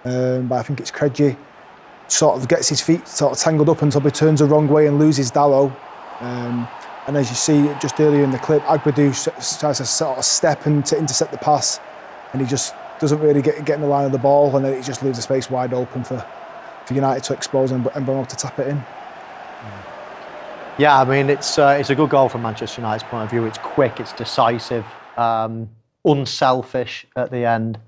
but I think it's Craigie. Sort of gets his feet sort of tangled up until he turns the wrong way and loses Dallow. And as you see just earlier in the clip, Agbadou tries to sort of step and to intercept the pass, and he just doesn't really get in the line of the ball, and then it just leaves the space wide open for United to expose and Bromo to tap it in. Yeah, I mean, it's a good goal from Manchester United's point of view. It's quick, it's decisive, unselfish at the end.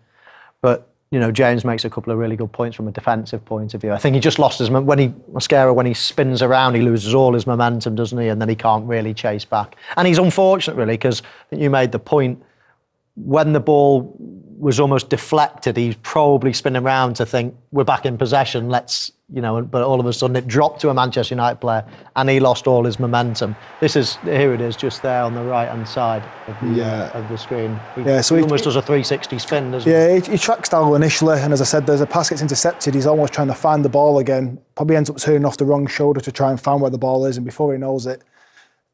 But, you know, James makes a couple of really good points from a defensive point of view. I think he just lost his... When he spins around, he loses all his momentum, doesn't he? And then he can't really chase back. And he's unfortunate, really, because I think you made the point, when the ball was almost deflected, he's probably spinning around to think, we're back in possession, let's, you know, but all of a sudden it dropped to a Manchester United player and he lost all his momentum. Here it is, just there on the right-hand side of the screen. So he almost does a 360 spin, doesn't he? Yeah, he tracks Dallow initially, and as I said, there's a pass gets intercepted, he's almost trying to find the ball again, probably ends up turning off the wrong shoulder to try and find where the ball is, and before he knows it,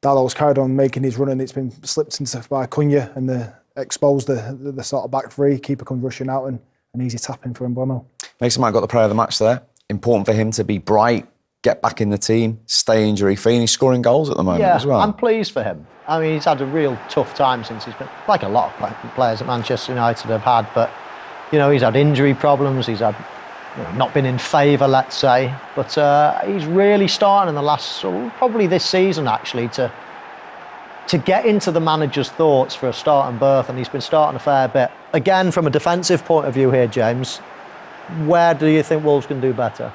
Dallow's carried on making his run, and it's been slipped into by Cunha, and exposed the sort of back three. Keeper comes rushing out, and an easy tap in for Mbeumo. Mason Mount got the player of the match there. Important for him to be bright, get back in the team, stay injury-free, and he's scoring goals at the moment as well. I'm pleased for him. I mean, he's had a real tough time since he's been, like a lot of players at Manchester United have had, but, you know, he's had injury problems, he's had, you know, not been in favour, let's say, but he's really starting in the last, probably this season actually, to get into the manager's thoughts for a starting berth, and he's been starting a fair bit. Again, from a defensive point of view here, James, where do you think Wolves can do better?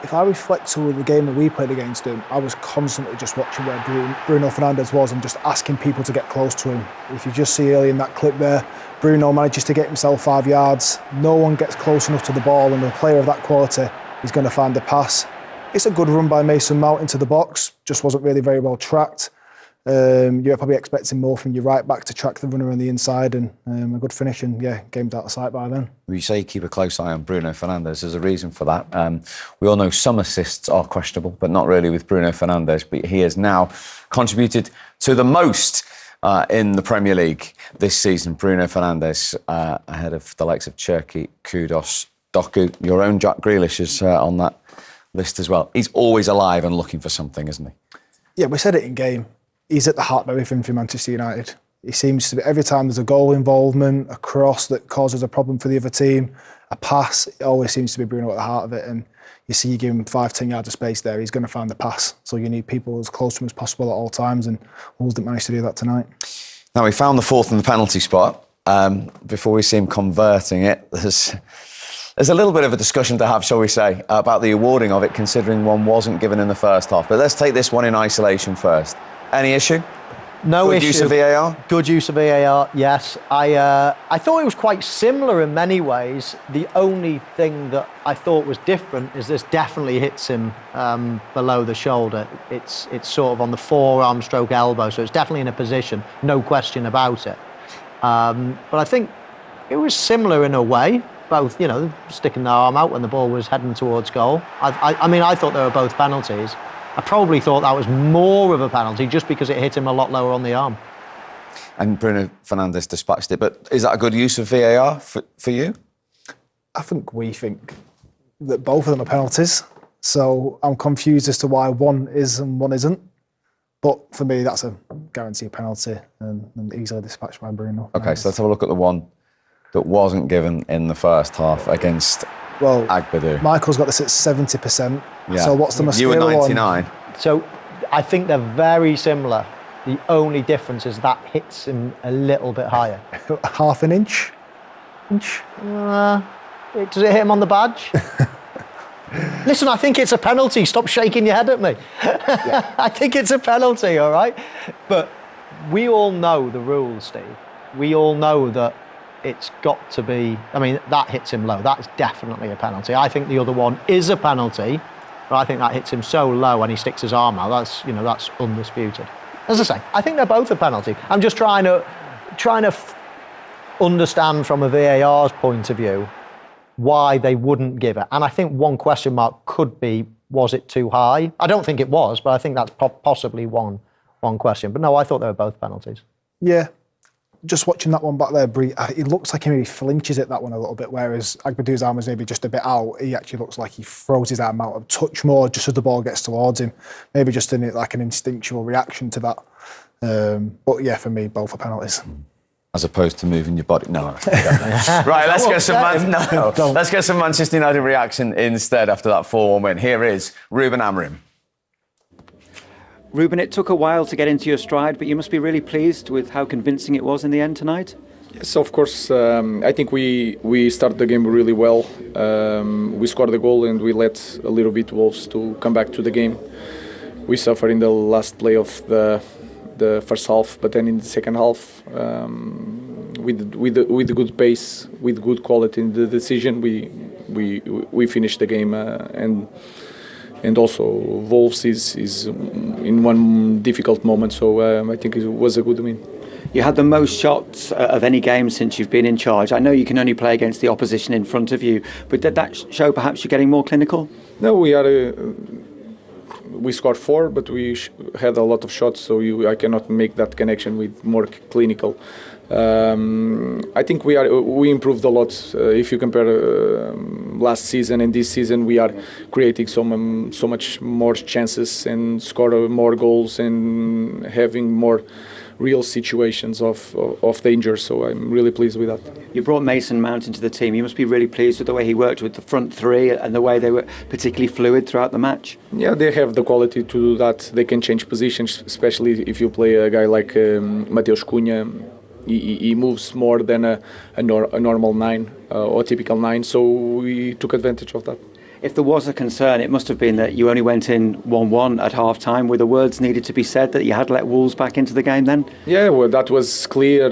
If I reflect to the game that we played against him, I was constantly just watching where Bruno Fernandes was and just asking people to get close to him. If you just see early in that clip there, Bruno manages to get himself 5 yards. No one gets close enough to the ball, and a player of that quality is going to find the pass. It's a good run by Mason Mount into the box, just wasn't really very well tracked. You're probably expecting more from your right back to track the runner on the inside, and a good finish, and game's out of sight by then. You say keep a close eye on Bruno Fernandes. There's a reason for that. We all know some assists are questionable, but not really with Bruno Fernandes. But he has now contributed to the most in the Premier League this season. Bruno Fernandes ahead of the likes of Cherki, Kudos, Doku. Your own Jack Grealish is on that list as well. He's always alive and looking for something, isn't he? Yeah, we said it in game. He's at the heart of everything for Manchester United. He seems to be, every time there's a goal involvement, a cross that causes a problem for the other team, a pass, it always seems to be Bruno at the heart of it. And you see, you give him 5-10 yards of space there, he's going to find the pass. So you need people as close to him as possible at all times, and Wolves didn't manage to do that tonight. Now, we found the fourth in the penalty spot. Before we see him converting it, there's a little bit of a discussion to have, shall we say, about the awarding of it, considering one wasn't given in the first half. But let's take this one in isolation first. Any issue? No issue. Good use of VAR? Good use of VAR, yes. I thought it was quite similar in many ways. The only thing that I thought was different is this definitely hits him below the shoulder. It's sort of on the forearm stroke elbow, so it's definitely in a position, no question about it. But I think it was similar in a way. Both, you know, sticking the arm out when the ball was heading towards goal. I mean, I thought they were both penalties. I probably thought that was more of a penalty just because it hit him a lot lower on the arm. And Bruno Fernandes dispatched it. But is that a good use of VAR for you? I think we think that both of them are penalties. So I'm confused as to why one is and one isn't. But for me, that's a guaranteed penalty and easily dispatched by Bruno. OK, so let's have a look at the one that wasn't given in the first half against Agbadou. Michael's got this at 70%. Yeah. So what's the Mosquera You were 99. one? So I think they're very similar. The only difference is that hits him a little bit higher. Half an inch? Does it hit him on the badge? Listen, I think it's a penalty. Stop shaking your head at me. Yeah. I think it's a penalty, all right? But we all know the rules, Steve. We all know that it's got to be... I mean, that hits him low. That's definitely a penalty. I think the other one is a penalty, but I think that hits him so low and he sticks his arm out. That's, you know, that's undisputed. As I say, I think they're both a penalty. I'm just trying to understand from a VAR's point of view why they wouldn't give it. And I think one question mark could be, was it too high? I don't think it was, but I think that's possibly one question. But no, I thought they were both penalties. Yeah. just watching that one back there, it looks like he maybe flinches at that one a little bit, whereas Agbadu's arm was maybe just a bit out. He actually looks like he throws his arm out a touch more just as the ball gets towards him. Maybe just an instinctual reaction to that. But yeah, for me, both are penalties. As opposed to moving your body. No. Right, let's get some Manchester United reaction instead after that 4-1 win. Here is Ruben Amorim. Ruben, it took a while to get into your stride, but you must be really pleased with how convincing it was in the end tonight. Yes, of course. I think we started the game really well. We scored the goal and we let a little bit Wolves to come back to the game. We suffered in the last play of the first half, but then in the second half, with good pace, with good quality in the decision, we finished the game and also Wolves is in one difficult moment, so I think it was a good win. You had the most shots of any game since you've been in charge. I know you can only play against the opposition in front of you, but did that show perhaps you're getting more clinical? No, we scored 4, but we had a lot of shots, so I cannot make that connection with more clinical. I think we improved a lot. If you compare last season and this season, we are creating so much more chances and score more goals and having more real situations of danger. So I'm really pleased with that. You brought Mason Mount into the team. You must be really pleased with the way he worked with the front three and the way they were particularly fluid throughout the match. Yeah, they have the quality to do that. They can change positions, especially if you play a guy like Mateus Cunha. He moves more than a normal 9 or typical 9, so we took advantage of that. If there was a concern, it must have been that you only went in 1-1 at half-time. Were the words needed to be said that you had let Wolves back into the game then? Yeah, well, that was clear.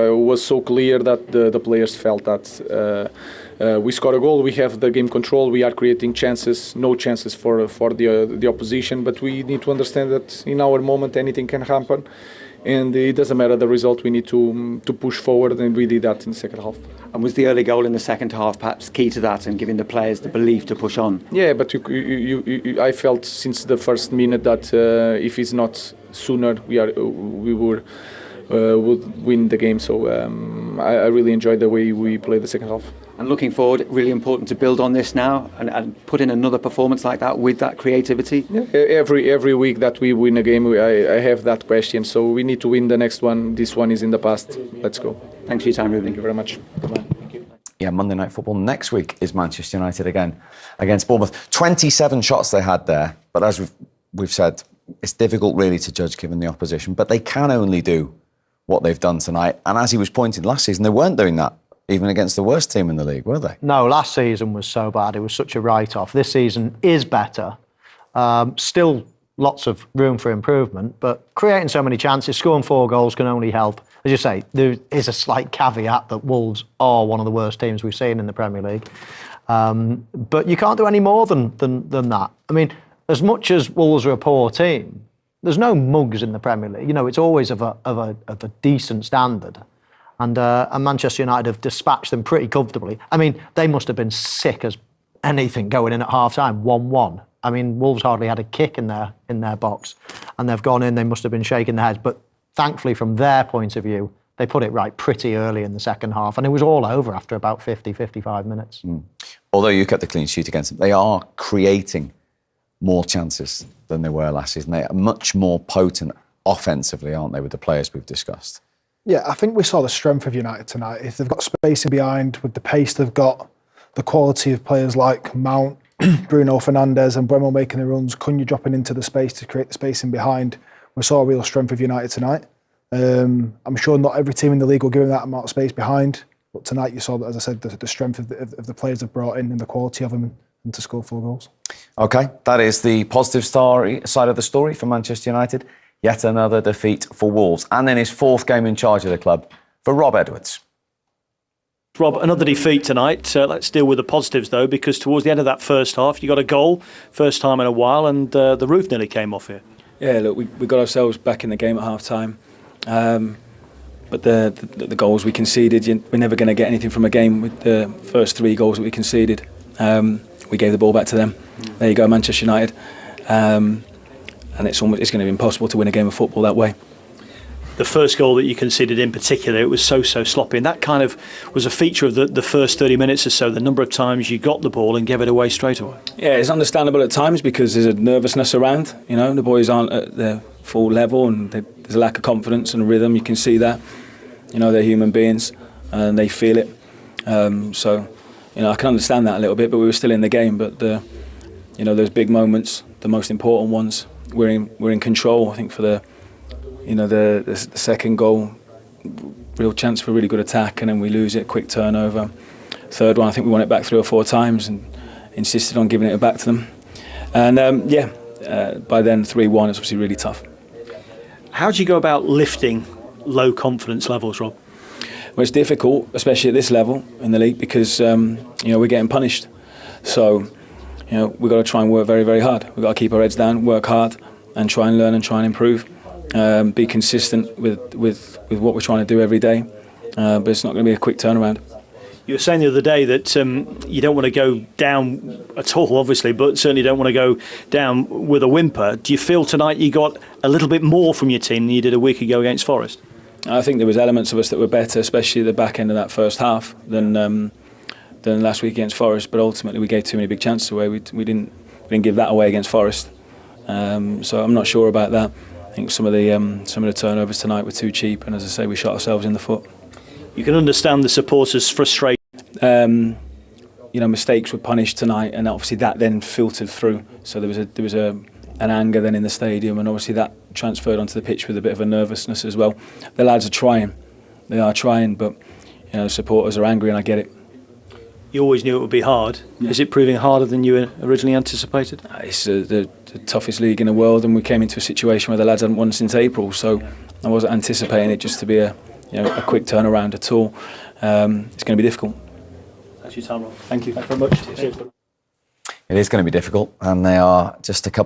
It was so clear that the players felt that we scored a goal, we have the game control, we are creating chances, no chances for the opposition, but we need to understand that in our moment anything can happen. And it doesn't matter the result, we need to push forward, and we did that in the second half. And was the early goal in the second half perhaps key to that and giving the players the belief to push on? Yeah, but I felt since the first minute that if it's not sooner, we would win the game. So I really enjoyed the way we played the second half. And looking forward, really important to build on this now and put in another performance like that with that creativity. Yeah, every week that we win a game, I have that question. So we need to win the next one. This one is in the past. Let's go. Thanks for your time, Ruben. Thank you very much. Goodbye. Thank you. Yeah, Monday Night Football next week is Manchester United again against Bournemouth. 27 shots they had there, but as we've said, it's difficult really to judge given the opposition, but they can only do what they've done tonight. And as he was pointing last season, they weren't doing that even against the worst team in the league, were they? No, last season was so bad. It was such a write-off. This season is better. Still lots of room for improvement, but creating so many chances, scoring 4 goals can only help. As you say, there is a slight caveat that Wolves are one of the worst teams we've seen in the Premier League. But you can't do any more than that. I mean, as much as Wolves are a poor team, there's no mugs in the Premier League. You know, it's always of a decent standard. And Manchester United have dispatched them pretty comfortably. I mean, they must have been sick as anything going in at half-time, 1-1. I mean, Wolves hardly had a kick in their box. And they've gone in, they must have been shaking their heads. But thankfully, from their point of view, they put it right pretty early in the second half. And it was all over after about 50, 55 minutes. Although you kept the clean sheet against them, they are creating more chances than they were last season. They are much more potent offensively, aren't they, with the players we've discussed? Yeah, I think we saw the strength of United tonight. If they've got space in behind, with the pace they've got, the quality of players like Mount, Bruno Fernandes and Bremo making the runs, Cunha dropping into the space to create the space in behind, we saw a real strength of United tonight. I'm sure not every team in the league will give them that amount of space behind, but tonight you saw, as I said, the strength of the players they've brought in and the quality of them, and to score 4 goals. OK, that is the positive side of the story for Manchester United. Yet another defeat for Wolves. And then his 4th game in charge of the club for Rob Edwards. Rob, another defeat tonight. Let's deal with the positives, though, because towards the end of that first half, you got a goal, first time in a while, and the roof nearly came off here. Yeah, look, we got ourselves back in the game at half-time. But the goals we conceded, we're never going to get anything from a game with the first 3 goals that we conceded. We gave the ball back to them. There you go, Manchester United. And it's going to be impossible to win a game of football that way. the first goal that you conceded in particular, it was so sloppy, and that kind of was a feature of the first 30 minutes or so, the number of times you got the ball and gave it away straight away. Yeah, it's understandable at times because there's a nervousness around. You know, the boys aren't at their full level, and there's a lack of confidence and rhythm. You can see that. You know, they're human beings and they feel it. So, you know, I can understand that a little bit, but we were still in the game. But you know, those big moments, the most important ones, we're in control. I think for the second goal, real chance for a really good attack, and then we lose it, quick turnover. Third one, I think we won it back 3 or 4 times and insisted on giving it back to them. And by then 3-1, it's obviously really tough. How do you go about lifting low confidence levels, Rob? Well, it's difficult, especially at this level in the league, because you know, we're getting punished. So, you know, we've got to try and work very, very hard. We've got to keep our heads down, work hard, and try and learn and try and improve. Be consistent with what we're trying to do every day, but it's not going to be a quick turnaround. You were saying the other day that you don't want to go down at all, obviously, but certainly don't want to go down with a whimper. Do you feel tonight you got a little bit more from your team than you did a week ago against Forest? I think there was elements of us that were better, especially at the back end of that first half, than last week against Forest. But ultimately, we gave too many big chances away. We didn't give that away against Forest. So I'm not sure about that. I think some of the turnovers tonight were too cheap, and as I say, we shot ourselves in the foot. You can understand the supporters' frustration. You know, mistakes were punished tonight, and obviously that then filtered through. So there was an anger then in the stadium, and obviously that transferred onto the pitch with a bit of a nervousness as well. The lads are trying, but you know, the supporters are angry, and I get it. You always knew it would be hard. Yeah. Is it proving harder than you originally anticipated? It's the toughest league in the world, and we came into a situation where the lads hadn't won since April, so I wasn't anticipating it just to be a quick turnaround at all. It's going to be difficult. That's your time, Rob. Thank you very much. Cheers. It is going to be difficult, and they are just a couple